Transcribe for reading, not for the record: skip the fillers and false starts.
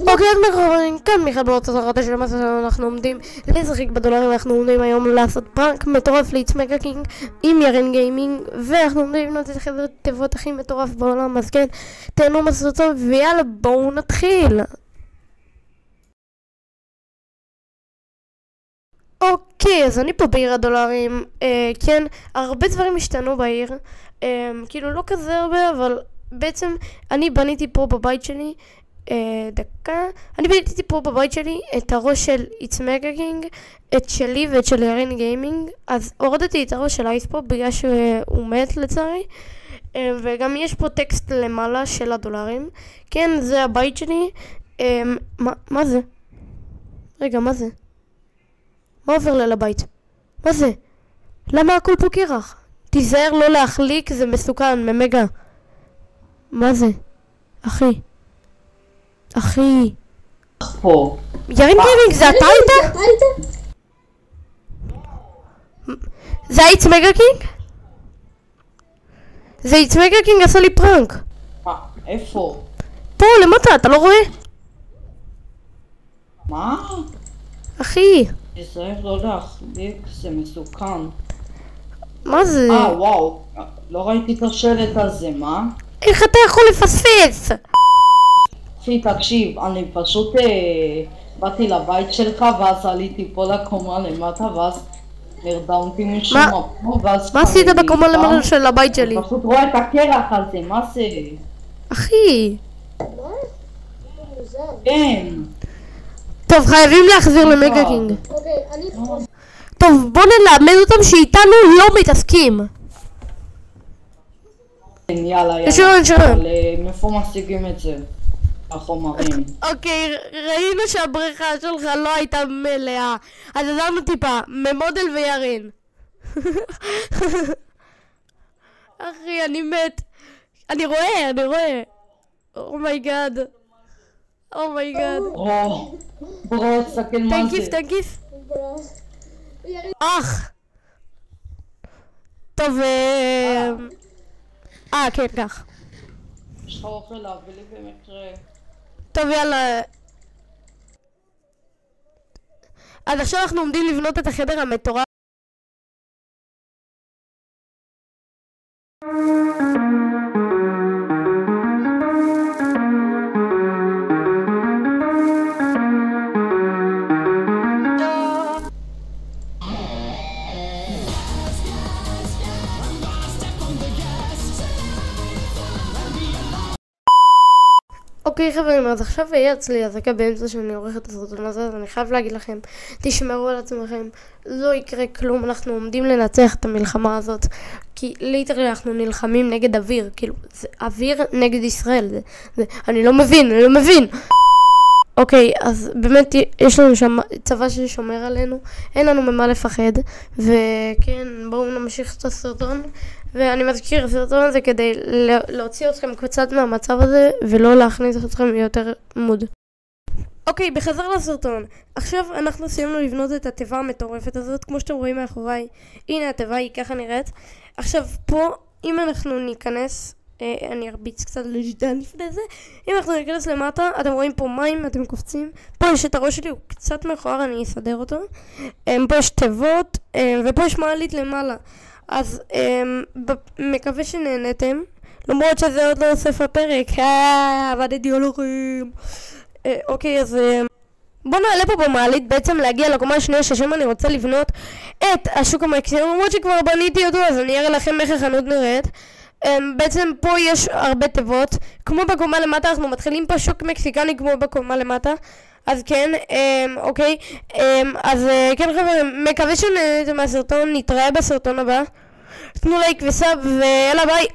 אוקיי, אז מחברים, כאן מיכל באוצר הרעתה של המסע שלנו, אנחנו עומדים לשחק בדולרים, אנחנו עומדים היום לעשות פרנק מטורף ליצמגה קינג עם ירין גיימינג, ואנחנו עומדים לבנות את החדר תיבות הכי מטורף בעולם, אז כן, תהנו מהסרטון, ויאללה, בואו נתחיל. אוקיי, אז אני פה בעיר הדולרים, כן, הרבה דברים השתנו בעיר, כאילו לא כזה הרבה, אבל בעצם אני בניתי פה בבית שלי, אני בניתי פה בבית שלי את הראש של איצמגה קינג, את שלי ואת של ירין גיימינג, אז הורדתי את הראש של אייס פה בגלל שהוא מת לצערי, וגם יש פה טקסט למעלה של הדולרים, כן, זה הבית שלי, מה זה? רגע, מה זה? מה עובר לי לבית? מה זה? למה הכל פה קרח? תיזהר לא להחליק, זה מסוכן, ממגה. מה זה? אחי. פה. ירין גיימינג, זה אתה איתה? זה איצמגה קינג? זה איצמגה קינג עשה לי פרנק. איפה? פה למטה, אתה לא רואה? מה? אחי. תיזהר לא להחליק, זה מסוכן. מה זה? וואו, לא ראיתי את השלט הזה, מה? איך אתה יכול לפספס? אחי, תקשיב, אני פשוט באתי לבית שלך ואז עליתי פה לקומה למטה ואז נרדמתי משום מקום ואז... מה עשית בקומה למטה של הבית שלי? אני פשוט רואה את הקרח הזה, מה זה? אחי. כן. טוב, חייבים להחזיר למגה קינג. טוב, בוא נלמד אותם שאיתנו לא מתעסקים. יאללה, אבל מאיפה משיגים את זה? החומרים. אוקיי, ראינו שהבריכה שלך לא הייתה מלאה, אז עזרנו טיפה, ממודל וירין. אחי, אני מת. אני רואה. אומייגאד. בוא, תסתכל מה זה. תנקיף. אח. טוב, כן, כך. יש לך אוכל להביא לי במקרה. טוב, יאללה. אז עכשיו אנחנו עומדים לבנות את החדר המטורף. אוקיי חברים, אז עכשיו יהיה אצלי אזעקה באמצע שאני עורך את הסרטון הזה, אז אני חייב להגיד לכם, תשמרו על עצמכם, לא יקרה כלום, אנחנו עומדים לנצח את המלחמה הזאת, כי ליטרלי אנחנו נלחמים נגד אוויר, כאילו, זה אוויר נגד ישראל, אני לא מבין. אוקיי, אז באמת יש לנו שם צבא ששומר עלינו, אין לנו ממה לפחד, וכן, בואו נמשיך את הסרטון, ואני מזכיר הסרטון הזה כדי להוציא אתכם קצת מהמצב הזה, ולא להכניס אתכם יותר מוד. אוקיי, בחזר לסרטון. עכשיו אנחנו סיימנו לבנות את התיבה המטורפת הזאת, כמו שאתם רואים מאחוריי. הנה התיבה, היא ככה נראית. עכשיו פה, אם אנחנו ניכנס, אני ארביץ קצת לשדה לפני זה. אם אנחנו ניכנס למטה, אתם רואים פה מים, אתם קופצים. פה יש את הראש שלי, הוא קצת מכוער, אני אסדר אותו. פה יש תיבות, ופה יש מעלית למעלה. אז מקווה שנהנתם, למרות שזה עוד לא סוף הפרק. עבדתי הולכים. אוקיי, אז בוא נעלה פה במעלית בעצם להגיע לקומה השנייה ששם אני רוצה לבנות את השוק המקסימום, למרות שכבר בניתי אותו, אז אני אראה לכם איך החנות נראית. בעצם פה יש הרבה תיבות, כמו בקומה למטה, אנחנו מתחילים פה שוק מקסיקני כמו בקומה למטה, אז כן, אוקיי, אז כן חברים, מקווה שנהנתם מהסרטון, נתראה בסרטון הבא, תנו לייק וסאב ויאללה ביי.